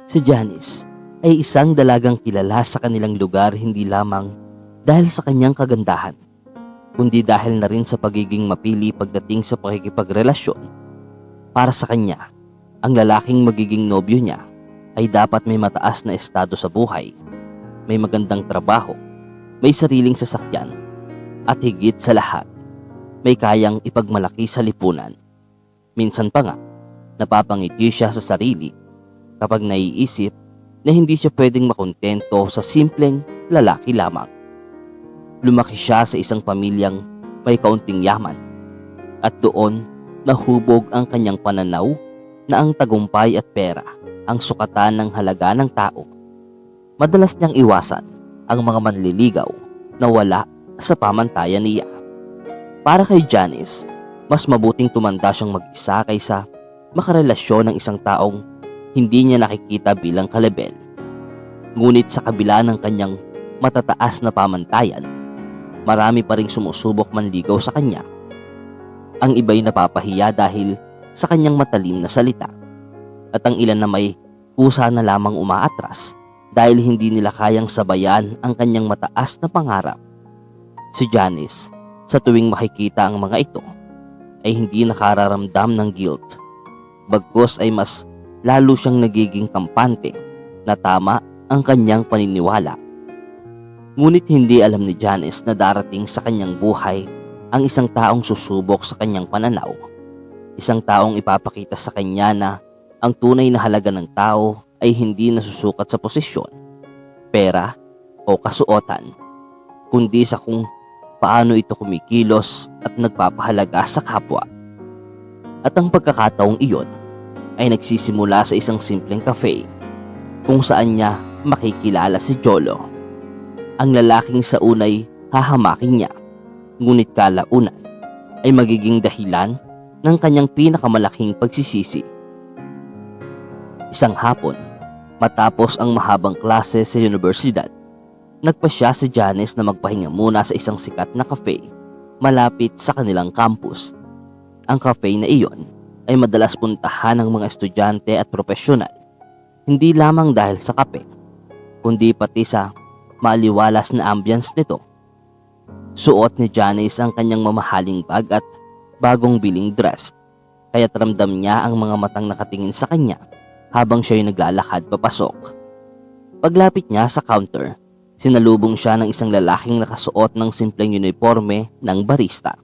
Si Janice ay isang dalagang kilala sa kanilang lugar hindi lamang dahil sa kanyang kagandahan, kundi dahil na rin sa pagiging mapili pagdating sa pakikipagrelasyon. Para sa kanya, ang lalaking magiging nobyo niya ay dapat may mataas na estado sa buhay, may magandang trabaho, may sariling sasakyan, at higit sa lahat, may kayang ipagmalaki sa lipunan. Minsan pa nga, napapangiti siya sa sarili kapag naiisip na hindi siya pwedeng makontento sa simpleng lalaki lamang. Lumaki siya sa isang pamilyang may kaunting yaman at doon nahubog ang kanyang pananaw na ang tagumpay at pera ang sukatan ng halaga ng tao. Madalas niyang iwasan ang mga manliligaw na wala sa pamantayan niya. Para kay Janice, mas mabuting tumanda siyang mag-isa kaysa makarelasyon ng isang taong hindi niya nakikita bilang kalebel. Ngunit sa kabila ng kanyang matataas na pamantayan, marami pa ring sumusubok manligaw sa kanya. Ang iba'y napapahiya dahil sa kanyang matalim na salita, at ang ilan na may kusa na lamang umaatras dahil hindi nila kayang sabayan ang kanyang mataas na pangarap. Si Janice, sa tuwing makikita ang mga ito, ay hindi nakararamdam ng guilt. Bagkus ay mas lalo siyang nagiging kampante na tama ang kanyang paniniwala. Ngunit hindi alam ni Janice na darating sa kanyang buhay ang isang taong susubok sa kanyang pananaw. Isang taong ipapakita sa kanya na ang tunay na halaga ng tao ay hindi nasusukat sa posisyon, pera o kasuotan, kundi sa kung paano ito kumikilos at nagpapahalaga sa kapwa. At ang pagkakataong iyon ay nagsisimula sa isang simpleng cafe kung saan niya makikilala si Jolo, ang lalaking sa unay hahamakin niya, ngunit kalaunan ay magiging dahilan ng kanyang pinakamalaking pagsisisi. Isang hapon, matapos ang mahabang klase sa universidad, nagpasya si Janice na magpahinga muna sa isang sikat na cafe malapit sa kanilang campus. Ang cafe na iyon ay madalas puntahan ng mga estudyante at profesional, hindi lamang dahil sa kape, kundi pati sa maliwalas na ambience nito. Suot ni Janice ang kanyang mamahaling bag at bagong biling dress, kaya't ramdam niya ang mga matang nakatingin sa kanya habang siya'y naglalakad papasok. Paglapit niya sa counter, sinalubong siya ng isang lalaking nakasuot ng simpleng uniforme ng barista.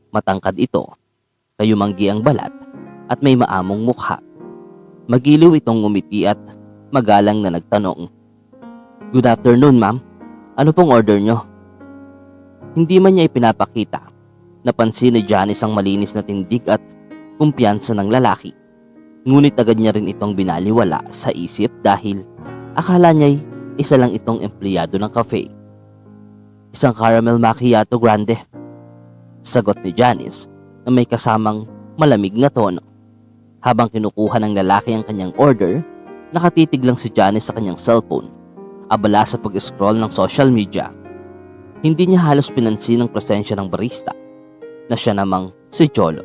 Matangkad ito, kayumanggi ang balat at may maamong mukha. Magiliw itong ngumiti at magalang na nagtanong, "Good afternoon, ma'am. Ano pong order nyo?" Hindi man niya ipinapakita, napansin ni Janice ang malinis na tindig at kumpiyansa ng lalaki. Ngunit agad niya rin itong binaliwala sa isip dahil akala niya'y isa lang itong empleyado ng cafe. "Isang caramel macchiato grande," sagot ni Janice na may kasamang malamig na tono. Habang kinukuha ng lalaki ang kanyang order, nakatitig lang si Janice sa kanyang cellphone, abala sa pag-scroll ng social media. Hindi niya halos pinansin ang presensya ng barista, na siya namang si Jolo.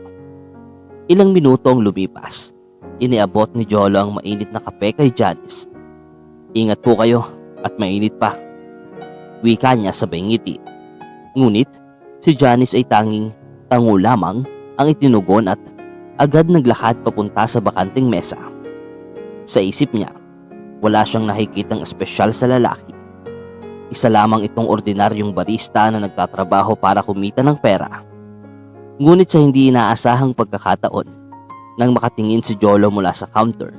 Ilang minuto ang lumipas, iniabot ni Jolo ang mainit na kape kay Janice. "Ingat po kayo at mainit pa," wika niya sabay ngiti. Ngunit si Janice ay tanging tango lamang ang itinugon at agad naglakad papunta sa bakanting mesa. Sa isip niya, wala siyang nakikitang espesyal sa lalaki. Isa lamang itong ordinaryong barista na nagtatrabaho para kumita ng pera. Ngunit sa hindi inaasahang pagkakataon, nang makatingin si Jolo mula sa counter,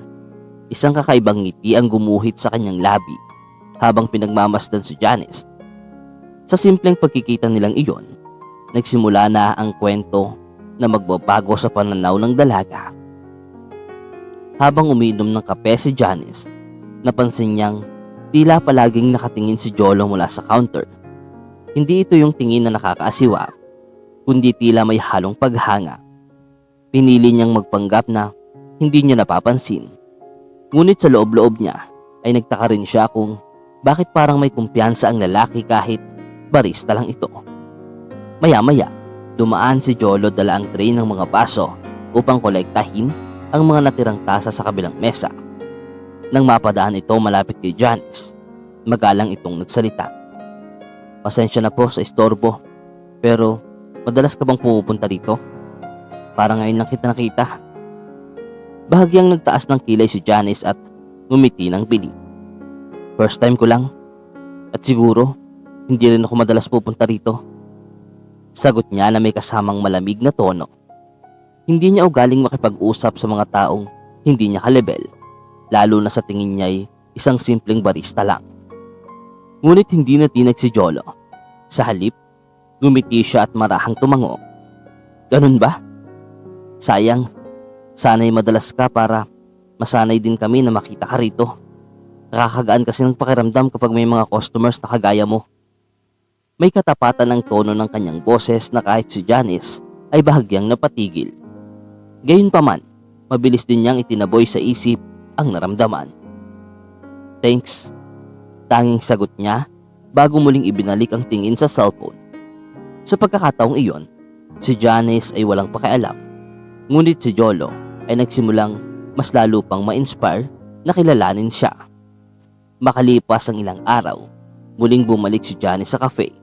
isang kakaibang ngiti ang gumuhit sa kanyang labi habang pinagmamasdan si Janice. Sa simpleng pagkikita nilang iyon, nagsimula na ang kwento na magbabago sa pananaw ng dalaga. Habang umiinom ng kape si Janice, napansin niyang tila palaging nakatingin si Jolo mula sa counter. Hindi ito yung tingin na nakakaasiwa, kundi tila may halong paghanga. Pinili niyang magpanggap na hindi niya napapansin. Ngunit sa loob-loob niya ay nagtaka rin siya kung bakit parang may kumpiyansa ang lalaki kahit barista lang ito. Maya-maya, dumaan si Jolo dala ang tray ng mga baso upang kolektahin ang mga natirang tasa sa kabilang mesa. Nang mapadaan ito malapit kay Janice, magalang itong nagsalita. Pasensya na po sa istorbo, pero madalas ka bang pumupunta dito? Parang ngayon lang kita nakita. Bahagyang nagtaas ng kilay si Janice at ngumiti ng bili. First time ko lang. At siguro, hindi rin ako madalas pupunta rito. Sagot niya na may kasamang malamig na tono. Hindi niya ugaling makipag-usap sa mga taong hindi niya kalebel, lalo na sa tingin niya ay isang simpleng barista lang. Ngunit hindi natinag si Jolo. Sa halip, gumiti siya at marahang tumango. Ganun ba? Sayang, sana'y madalas ka para masanay din kami na makita ka rito. Nakakagaan kasi ng pakiramdam kapag may mga customers na kagaya mo. May katapatan ng tono ng kanyang boses na kahit si Janice ay bahagyang napatigil. Gayunpaman, mabilis din niyang itinaboy sa isip ang naramdaman. Thanks. Tanging sagot niya bago muling ibinalik ang tingin sa cellphone. Sa pagkakataong iyon, si Janice ay walang pakialam. Ngunit si Jolo ay nagsimulang mas lalo pang ma-inspire na kilalanin siya. Makalipas ang ilang araw, muling bumalik si Janice sa cafe.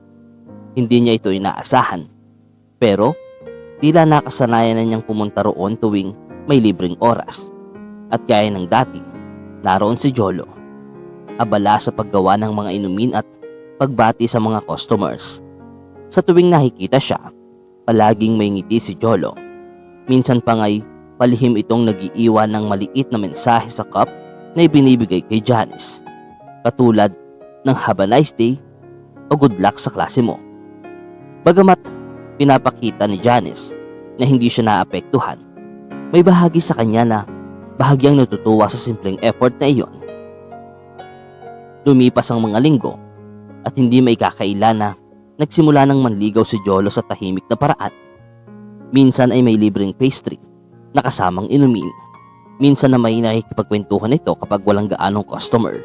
Hindi niya ito inaasahan, pero tila nakasanayan na niyang pumunta roon tuwing may libreng oras. At gaya ng dati, naroon si Jolo, abala sa paggawa ng mga inumin at pagbati sa mga customers. Sa tuwing nakikita siya, palaging may ngiti si Jolo. Minsan pa nga'y palihim itong nag-iiwan ng maliit na mensahe sa cup na ibinibigay kay Janice. Katulad ng "Have a nice day" o "Good luck sa klase mo." Bagamat pinapakita ni Janice na hindi siya naapektuhan, may bahagi sa kanya na bahagyang natutuwa sa simpleng effort na iyon. Lumipas ang mga linggo at hindi may kakaila na nagsimula ng manligaw si Jolo sa tahimik na paraan. Minsan ay may libreng pastry na kasamang inumin. Minsan na may nakikipagkwentuhan ito kapag walang gaanong customer.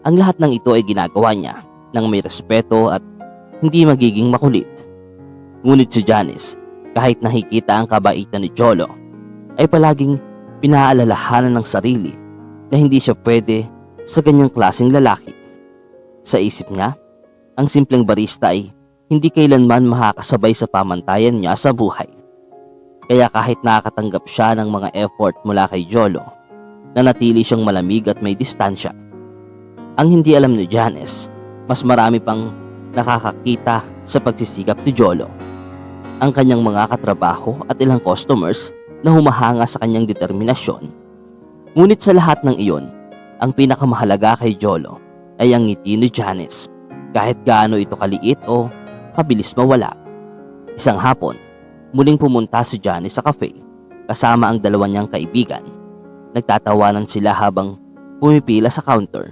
Ang lahat ng ito ay ginagawa niya ng may respeto at hindi magiging makulit. Ngunit si Janice, kahit nakikita ang kabaitan ni Jolo, ay palaging pinaalalahanan ng sarili na hindi siya pwede sa ganyang klaseng lalaki. Sa isip niya, ang simpleng barista ay hindi kailanman makakasabay sa pamantayan niya sa buhay. Kaya kahit nakakatanggap siya ng mga effort mula kay Jolo, nanatili siyang malamig at may distansya. Ang hindi alam ni Janice, mas marami pang nakakakita sa pagsisikap ni Jolo. Ang kanyang mga katrabaho at ilang customers na humahanga sa kanyang determinasyon. Ngunit sa lahat ng iyon, ang pinakamahalaga kay Jolo ay ang ngiti ni Janice, kahit gaano ito kaliit o kabilis mawala. Isang hapon, muling pumunta si Janice sa cafe kasama ang dalawa niyang kaibigan. Nagtatawanan sila habang pumipila sa counter.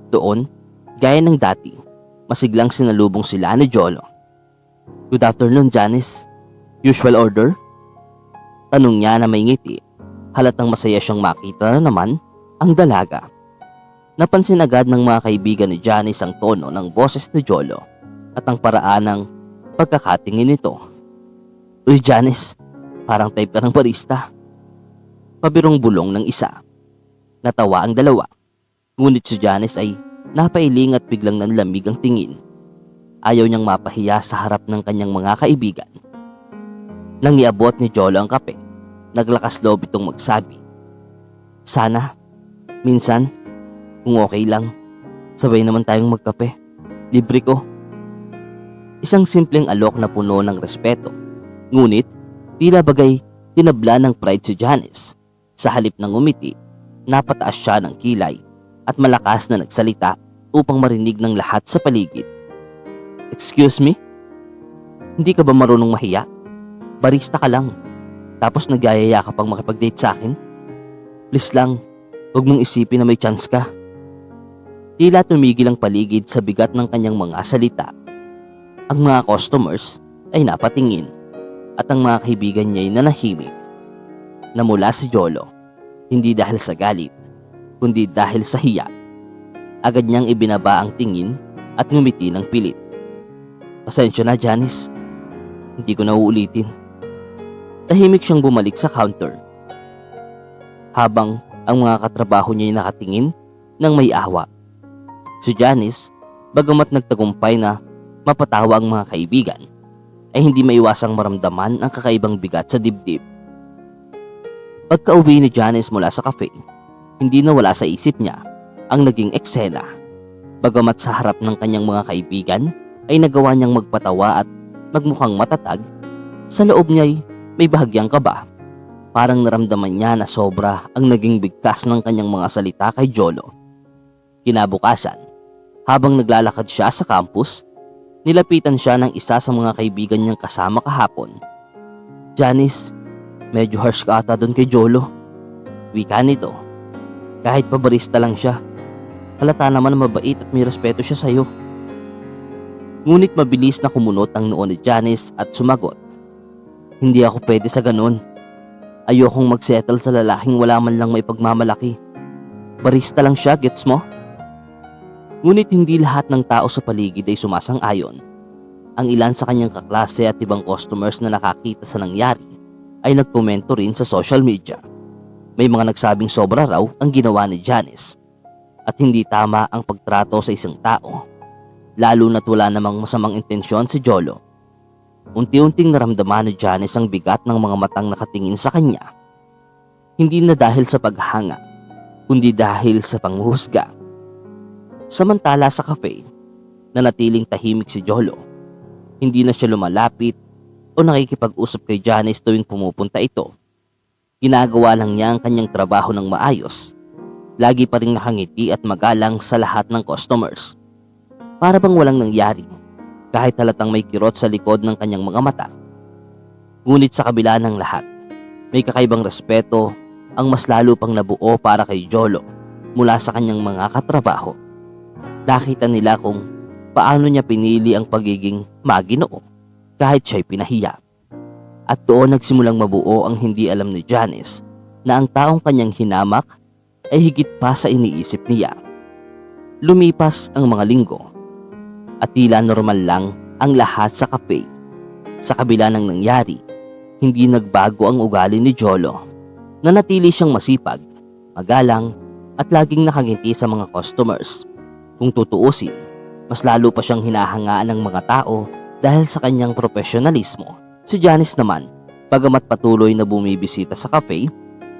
Doon, gaya ng dati, masiglang sinalubong sila ni Jolo. "Good afternoon, Janice. Usual order?" Tanong niya na may ngiti. Halatang masaya siyang makita na naman ang dalaga. Napansin agad ng mga kaibigan ni Janice ang tono ng boses ni Jolo at ang paraan ng pagkakatingin nito. "Uy, Janice, parang type ka ng barista." Pabirong bulong ng isa. Natawa ang dalawa. Ngunit si Janice ay napailing at biglang nanlamig ang tingin. Ayaw niyang mapahiya sa harap ng kanyang mga kaibigan. Nang iabot ni Jolo ang kape, naglakas loob itong magsabi, "Sana, minsan, kung okay lang, sabay naman tayong magkape. Libre ko." Isang simpleng alok na puno ng respeto. Ngunit, tila bagay tinabla ng pride si Janice. Sa halip ng umiti, napataas siya ng kilay at malakas na nagsalita upang marinig ng lahat sa paligid. "Excuse me? Hindi ka ba marunong mahiya? Barista ka lang, tapos nagyayaya ka pang makipag-date sa akin? Please lang, huwag mong isipin na may chance ka." Tila tumigil ang paligid sa bigat ng kanyang mga salita. Ang mga customers ay napatingin at ang mga kaibigan niya ay nanahimik. Namula si Jolo, hindi dahil sa galit, kundi dahil sa hiya. Agad niyang ibinaba ang tingin at ngumiti ng pilit. "Pasensya na, Janice. Hindi ko na uulitin." Tahimik siyang bumalik sa counter. Habang Ang mga katrabaho niya ay nakatingin ng may awa. Si Janice, bagamat nagtagumpay na mapatawa ang mga kaibigan, ay hindi maiwasang maramdaman ang kakaibang bigat sa dibdib. Pagka-uwi ni Janice mula sa cafe, hindi nawala sa isip niya ang naging eksena. Bagamat sa harap ng kanyang mga kaibigan ay nagawa niyang magpatawa at magmukhang matatag, sa loob niya'y may bahagyang kaba. Parang naramdaman niya na sobra ang naging bigkas ng kanyang mga salita kay Jolo. Kinabukasan, habang naglalakad siya sa campus, nilapitan siya ng isa sa mga kaibigan niyang kasama kahapon. "Janice, medyo harsh ka ata doon kay Jolo." Wika nito. "Kahit pa barista lang siya, halata naman na mabait at may respeto siya sa'yo." Ngunit mabilis na kumunot ang noo ni Janice at sumagot, "Hindi ako pwede sa ganun. Ayokong magsettle sa lalaking wala man lang may pagmamalaki. Barista lang siya, gets mo?" Ngunit hindi lahat ng tao sa paligid ay sumasang-ayon. Ang ilan sa kanyang kaklase at ibang customers na nakakita sa nangyari ay nagkomento rin sa social media. May mga nagsabing sobra raw ang ginawa ni Janice at hindi tama ang pagtrato sa isang tao, lalo na't wala namang masamang intensyon si Jolo. Unti-unting naramdaman ni Janice ang bigat ng mga matang nakatingin sa kanya. Hindi na dahil sa paghanga, kundi dahil sa panghuhusga. Samantala sa cafe, nanatiling tahimik si Jolo. Hindi na siya lumalapit o nakikipag-usap kay Janice tuwing pumupunta ito. Ginagawa lang niya ang kanyang trabaho ng maayos. Lagi pa rin nakangiti at magalang sa lahat ng customers. Para bang walang nangyari, kahit halatang may kirot sa likod ng kanyang mga mata. Ngunit sa kabila ng lahat, may kakaibang respeto ang mas lalo pang nabuo para kay Jolo mula sa kanyang mga katrabaho. Nakita nila kung paano niya pinili ang pagiging maginoo kahit siya'y pinahiya. At doon nagsimulang mabuo ang hindi alam ni Janice na ang taong kanyang hinamak ay higit pa sa iniisip niya. Lumipas ang mga linggo at tila normal lang ang lahat sa cafe. Sa kabila ng nangyari, hindi nagbago ang ugali ni Jolo. Nanatili siyang masipag, magalang at laging nakangiti sa mga customers. Kung tutuusin, mas lalo pa siyang hinahangaan ng mga tao dahil sa kanyang profesionalismo. Si Janice naman, bagamat patuloy na bumibisita sa cafe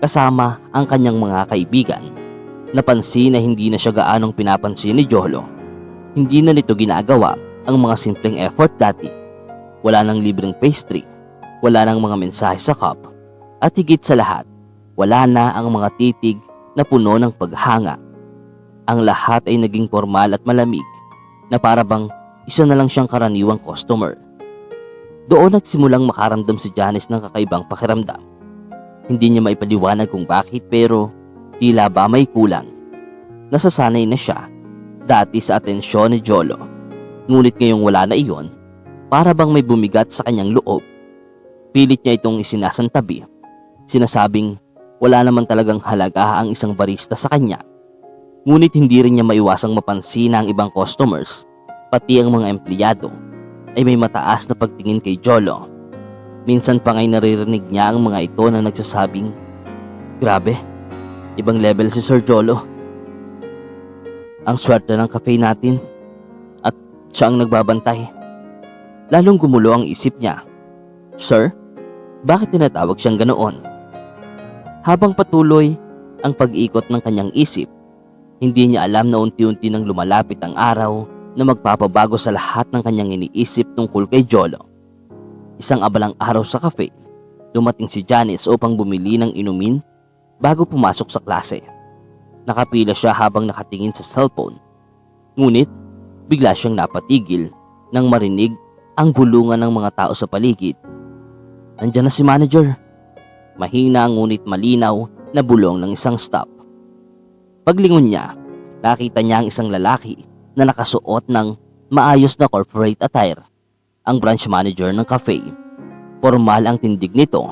kasama ang kanyang mga kaibigan, napansin na hindi na siya gaanong pinapansin ni Jolo. Hindi na nito ginagawa ang mga simpleng effort dati. Wala nang libreng pastry, wala nang mga mensahe sa cup, at higit sa lahat, wala na ang mga titig na puno ng paghanga. Ang lahat ay naging formal at malamig, na para bang isa na lang siyang karaniwang customer. Doon nagsimulang makaramdam si Janice ng kakaibang pakiramdam. Hindi niya maipaliwanag kung bakit, pero tila ba may kulang. Nasasanay na siya dati sa atensyon ni Jolo. Ngunit ngayong wala na iyon, para bang may bumigat sa kanyang loob. Pilit niya itong isinasantabi. Sinasabing wala naman talagang halaga ang isang barista sa kanya. Ngunit hindi rin niya maiwasang mapansin na ang ibang customers, pati ang mga empleyado, ay may mataas na pagtingin kay Jolo. Minsan pa nga'y naririnig niya ang mga ito na nagsasabing, "Grabe, ibang level si Sir Jolo. Ang swerte ng cafe natin at siya ang nagbabantay." Lalong gumulo ang isip niya. "Sir, bakit tinatawag siyang ganoon?" Habang patuloy ang pag-ikot ng kanyang isip, hindi niya alam na unti-unti nang lumalapit ang araw na magpapabago sa lahat ng kanyang iniisip tungkol kay Jolo. Isang abalang araw sa cafe, dumating si Janice upang bumili ng inumin bago pumasok sa klase. Nakapila siya habang nakatingin sa cellphone. Ngunit bigla siyang napatigil nang marinig ang bulungan ng mga tao sa paligid. "Nandiyan na si manager." Mahina ngunit malinaw na bulong ng isang staff. Paglingon niya, nakita niya ang isang lalaki na nakasuot ng maayos na corporate attire, ang branch manager ng cafe. Formal ang tindig nito,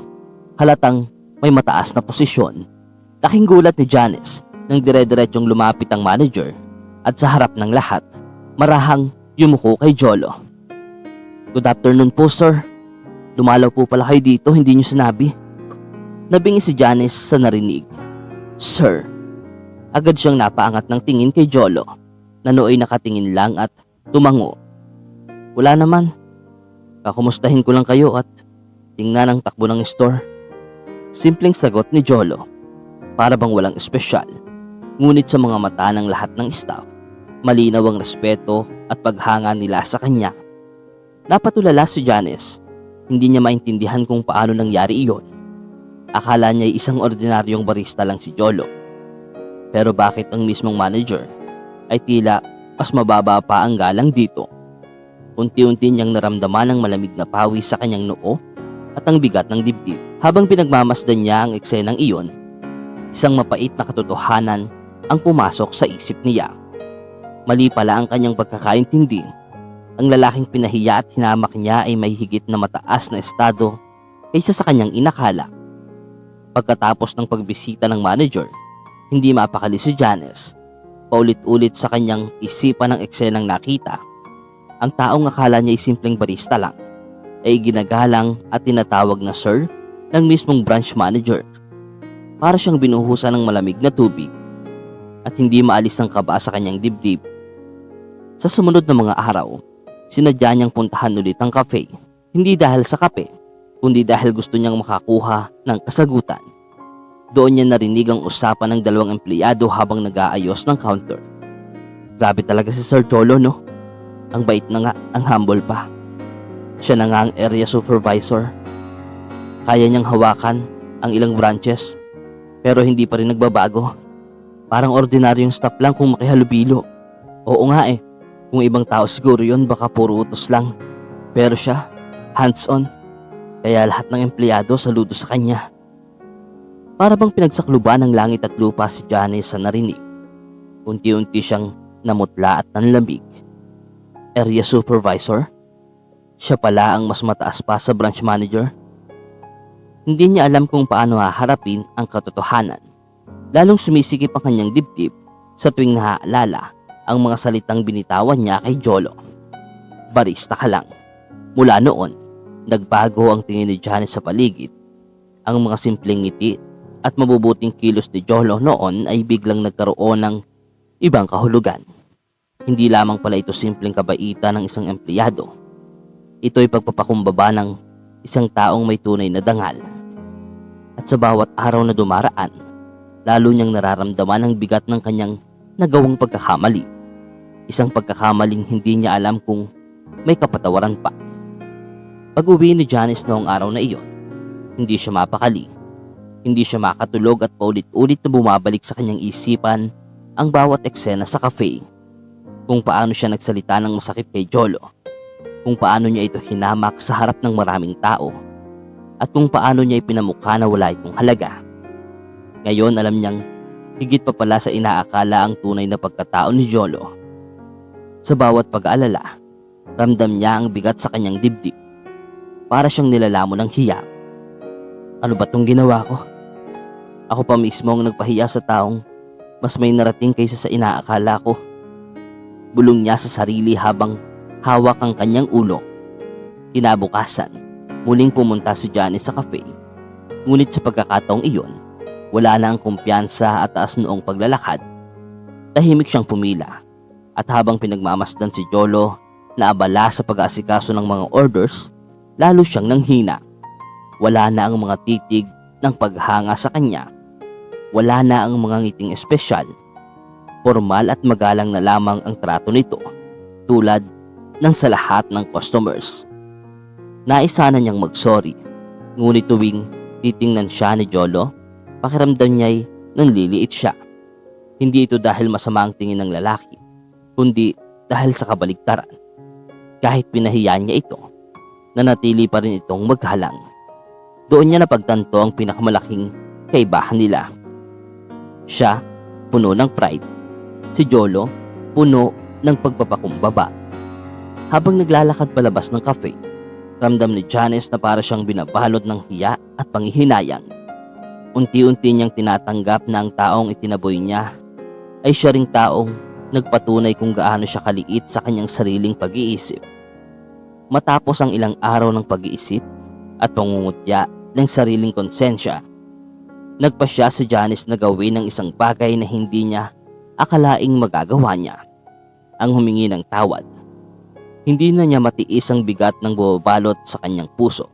halatang may mataas na posisyon. Laking gulat ni Janice nang dire-diretsyong lumapit ang manager at sa harap ng lahat, marahang yumuko kay Jolo. "Good afternoon po, sir. Dumalaw po pala kayo dito, hindi niyo sinabi." Nabingi si Janice sa narinig. "Sir." Agad siyang napaangat ng tingin kay Jolo, na nooy nakatingin lang at tumango. "Wala naman. Kakumustahin ko lang kayo at tingnan ang takbo ng store." Simpleng sagot ni Jolo, para bang walang espesyal. Ngunit sa mga mata ng lahat ng staff, malinaw ang respeto at paghanga nila sa kanya. Napatulala si Janice. Hindi niya maintindihan kung paano nangyari iyon. Akala niya ay isang ordinaryong barista lang si Jolo. Pero bakit ang mismong manager ay tila mas mababa pa ang galang dito? Unti-unti niyang naramdaman ang malamig na pawis sa kanyang noo at ang bigat ng dibdib. Habang pinagmamasdan niya ang eksenang iyon, isang mapait na katotohanan ang pumasok sa isip niya. Mali pala ang kanyang pagkakaintindi. Ang lalaking pinahiya at hinamak niya ay may higit na mataas na estado kaysa sa kanyang inakala. Pagkatapos ng pagbisita ng manager, hindi mapakali si Janice. Paulit-ulit sa kanyang isipan ng eksenang nakita. Ang taong akala niya ay simpleng barista lang ay ginagalang at tinatawag na sir ng mismong branch manager. Para siyang binuhusan ng malamig na tubig at hindi maalis ang kaba sa kanyang dibdib. Sa sumunod na mga araw, sinadya niyang puntahan ulit ang cafe. Hindi dahil sa kape, kundi dahil gusto niyang makakuha ng kasagutan. Doon niya narinig ang usapan ng dalawang empleyado habang nag-aayos ng counter. "Grabe talaga si Sir Jolo, no? Ang bait na nga, ang humble pa. Siya na nga ang area supervisor. Kaya niyang hawakan ang ilang branches, pero hindi pa rin nagbabago. Parang ordinaryong staff lang kung makihalubilo. Oo nga eh, kung ibang tao siguro yun baka puro utos lang. Pero siya, hands-on. Kaya lahat ng empleyado saludo sa kanya." Para bang pinagsakluban ng langit at lupa si Janice sa narinig. Unti-unti siyang namutla at nanlamig. Area supervisor? Siya pala ang mas mataas pa sa branch manager? Hindi niya alam kung paano haharapin ang katotohanan. Lalong sumisikip ang kanyang dibdib sa tuwing naaalala ang mga salitang binitawan niya kay Jolo. Barista ka lang. Mula noon, nagbago ang tingin ni Janice sa paligid. Ang mga simpleng ngiti at mabubuting kilos ni Jolo noon ay biglang nagkaroon ng ibang kahulugan. Hindi lamang pala ito simpleng kabaitan ng isang empleyado. Ito ay pagpapakumbaba ng isang taong may tunay na dangal. At sa bawat araw na dumaraan, lalo niyang nararamdaman ang bigat ng kanyang nagawang pagkakamali. Isang pagkakamaling hindi niya alam kung may kapatawaran pa. Pag-uwi ni Janice noong araw na iyon, hindi siya mapakali. Hindi siya makatulog at paulit-ulit na bumabalik sa kanyang isipan ang bawat eksena sa cafe. Kung paano siya nagsalita ng masakit kay Jolo. Kung paano niya ito hinamak sa harap ng maraming tao. At kung paano niya ipinamukha na wala itong halaga. Ngayon alam niyang higit pa pala sa inaakala ang tunay na pagkatao ni Jolo. Sa bawat pag-aalala, ramdam niya ang bigat sa kanyang dibdib. Para siyang nilalamon ng hiya. Ano ba tong ginawa ko? Ako pa mismo ang nagpahiya sa taong mas may narating kaysa sa inaakala ko. Bulong niya sa sarili habang hawak ang kanyang ulo. Kinabukasan, muling pumunta si Janice sa cafe. Ngunit sa pagkakataong iyon, wala na ang kumpiyansa at taas noong paglalakad. Tahimik siyang pumila. At habang pinagmamasdan si Jolo na abala sa pag-aasikaso ng mga orders, lalo siyang nanghina. Wala na ang mga titig ng paghanga sa kanya. Wala na ang mga ngiting espesyal. Formal at magalang na lamang ang trato nito, tulad ng sa lahat ng customers. Nais sana niyang mag-sorry, ngunit tuwing titingnan siya ni Jolo, pakiramdam niya'y nanliliit siya. Hindi ito dahil masama ang tingin ng lalaki, kundi dahil sa kabaligtaran. Kahit pinahiya niya ito, nanatili pa rin itong maghalang. Doon niya napagtanto ang pinakamalaking kaibahan nila. Siya, puno ng pride. Si Jolo, puno ng pagpapakumbaba. Habang naglalakad palabas ng cafe, ramdam ni Janice na para siyang binabalot ng hiya at panghihinayang. Unti-unti niyang tinatanggap na ang taong itinaboy niya ay siya ring taong nagpatunay kung gaano siya kaliit sa kanyang sariling pag-iisip. Matapos ang ilang araw ng pag-iisip at pangungutya ng sariling konsensya, Nagpasya si Janice na gawin ng isang bagay na hindi niya akalaing magagawa niya, ang humingi ng tawad. Hindi na niya matiis ang bigat ng bumabalot sa kanyang puso.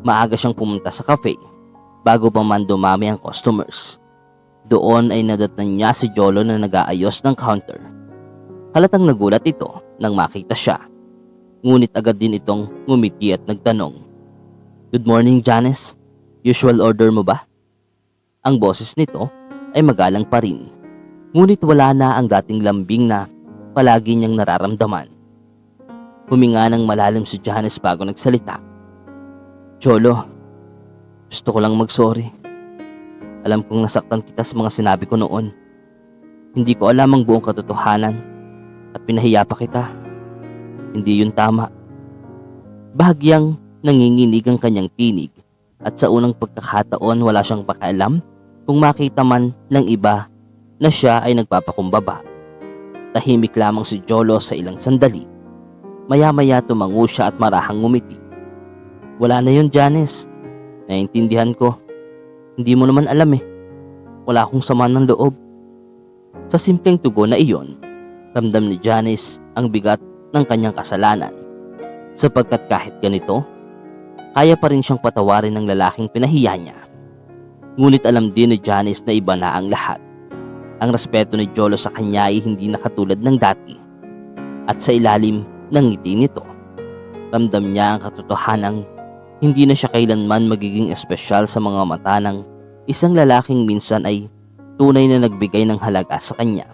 Maaga siyang pumunta sa cafe bago pa man dumami ang customers. Doon ay nadatnan niya si Jolo na nag-aayos ng counter. Halatang nagulat ito nang makita siya. Ngunit agad din itong ngumiti at nagtanong, "Good morning, Janice. Usual order mo ba?" Ang boses nito ay magalang pa rin. Ngunit wala na ang dating lambing na palagi niyang nararamdaman. Huminga ng malalim si Janice bago nagsalita. "Jolo, gusto ko lang mag-sorry. Alam kong nasaktan kita sa mga sinabi ko noon. Hindi ko alam ang buong katotohanan at pinahiya pa kita. Hindi yun tama." Bahagyang nanginginig ang kanyang tinig at sa unang pagkakataon wala siyang pakialam kung makita man ng iba na siya ay nagpapakumbaba. Tahimik lamang si Jolo sa ilang sandali. Maya-maya tumango siya at marahang ngumiti. "Wala na yun, Janice. Naiintindihan ko. Hindi mo naman alam eh. Wala akong sama ng loob." Sa simpleng tugon na iyon, ramdam ni Janice ang bigat ng kanyang kasalanan. Sapagkat kahit ganito, kaya pa rin siyang patawarin ng lalaking pinahiya niya. Ngunit alam din ni Janice na iba na ang lahat. Ang respeto ni Jolo sa kanya ay hindi na katulad ng dati. At sa ilalim ng ngiti nito, ramdam niya ang katotohanang hindi na siya kailanman magiging espesyal sa mga mata ng isang lalaking minsan ay tunay na nagbigay ng halaga sa kanya.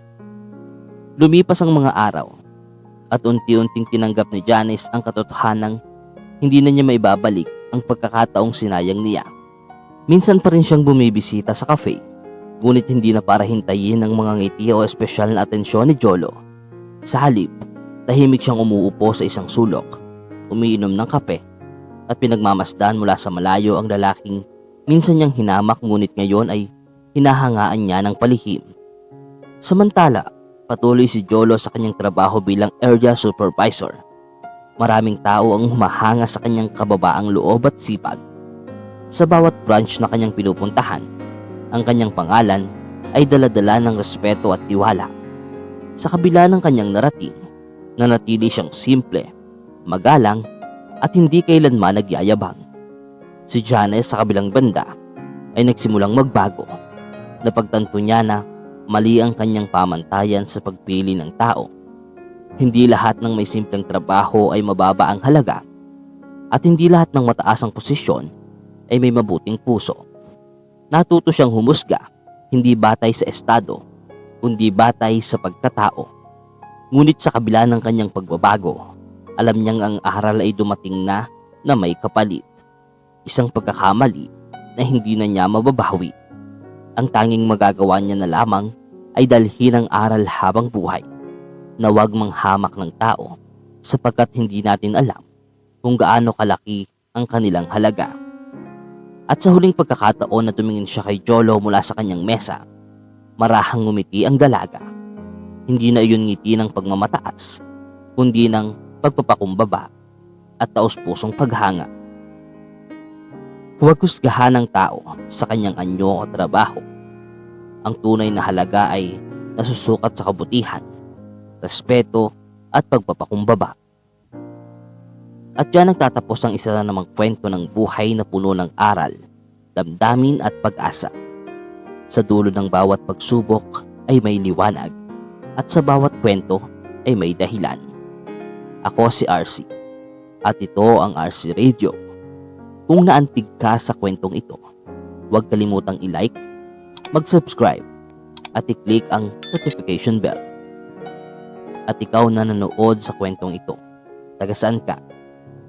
Lumipas ang mga araw at unti-unting tinanggap ni Janice ang katotohanang hindi na niya maibabalik ang pagkakataong sinayang niya. Minsan pa rin siyang bumibisita sa cafe, ngunit hindi na para hintayin ang mga ngiti o espesyal na atensyon ni Jolo. Sa halip, tahimik siyang umuupo sa isang sulok, umiinom ng kape, at pinagmamasdan mula sa malayo ang lalaking minsan niyang hinamak ngunit ngayon ay hinahangaan niya ng palihim. Samantala, patuloy si Jolo sa kanyang trabaho bilang area supervisor. Maraming tao ang humahanga sa kanyang kababaang loob at sipag. Sa bawat branch na kanyang pinupuntahan, ang kanyang pangalan ay dala-dala ng respeto at tiwala. Sa kabila ng kanyang narating, nanatili siyang simple, magalang, at hindi kailanman nagyayabang. Si Janice sa kabilang banda ay nagsimulang magbago. Napagtanto niya na mali ang kanyang pamantayan sa pagpili ng tao. Hindi lahat ng may simpleng trabaho ay mababa ang halaga, at hindi lahat ng mataas ang posisyon ay may mabuting puso. Natuto siyang humusga, hindi batay sa estado, kundi batay sa pagkatao. Ngunit sa kabila ng kanyang pagbabago, alam niyang ang aral ay dumating na may kapalit. Isang pagkakamali na hindi na niya mababawi. Ang tanging magagawa niya na lamang ay dalhin ang aral habang buhay, na huwag manghamak ng tao sapagkat hindi natin alam kung gaano kalaki ang kanilang halaga. At sa huling pagkakataon na tumingin siya kay Jolo mula sa kanyang mesa, marahang ngumiti ang dalaga. Hindi na iyon ngiti ng pagmamataas, kundi ng pagpapakumbaba at taos-pusong paghanga. Huwag husgahan ng tao sa kanyang anyo o trabaho. Ang tunay na halaga ay nasusukat sa kabutihan, respeto at pagpapakumbaba. At diyan nagtatapos ang isa na namang kwento ng buhay na puno ng aral, damdamin at pag-asa. Sa dulo ng bawat pagsubok ay may liwanag, at sa bawat kwento ay may dahilan. Ako si RC, at ito ang RC Radio. Kung naantig ka sa kwentong ito, huwag kalimutang i-like, mag-subscribe, at i-click ang notification bell. At ikaw na nanood sa kwentong ito, taga saan ka?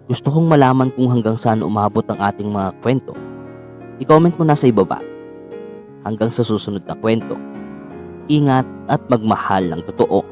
Gusto kong malaman kung hanggang saan umabot ang ating mga kwento. I-comment mo na sa ibaba. Hanggang sa susunod na kwento, ingat at magmahal ng totoo.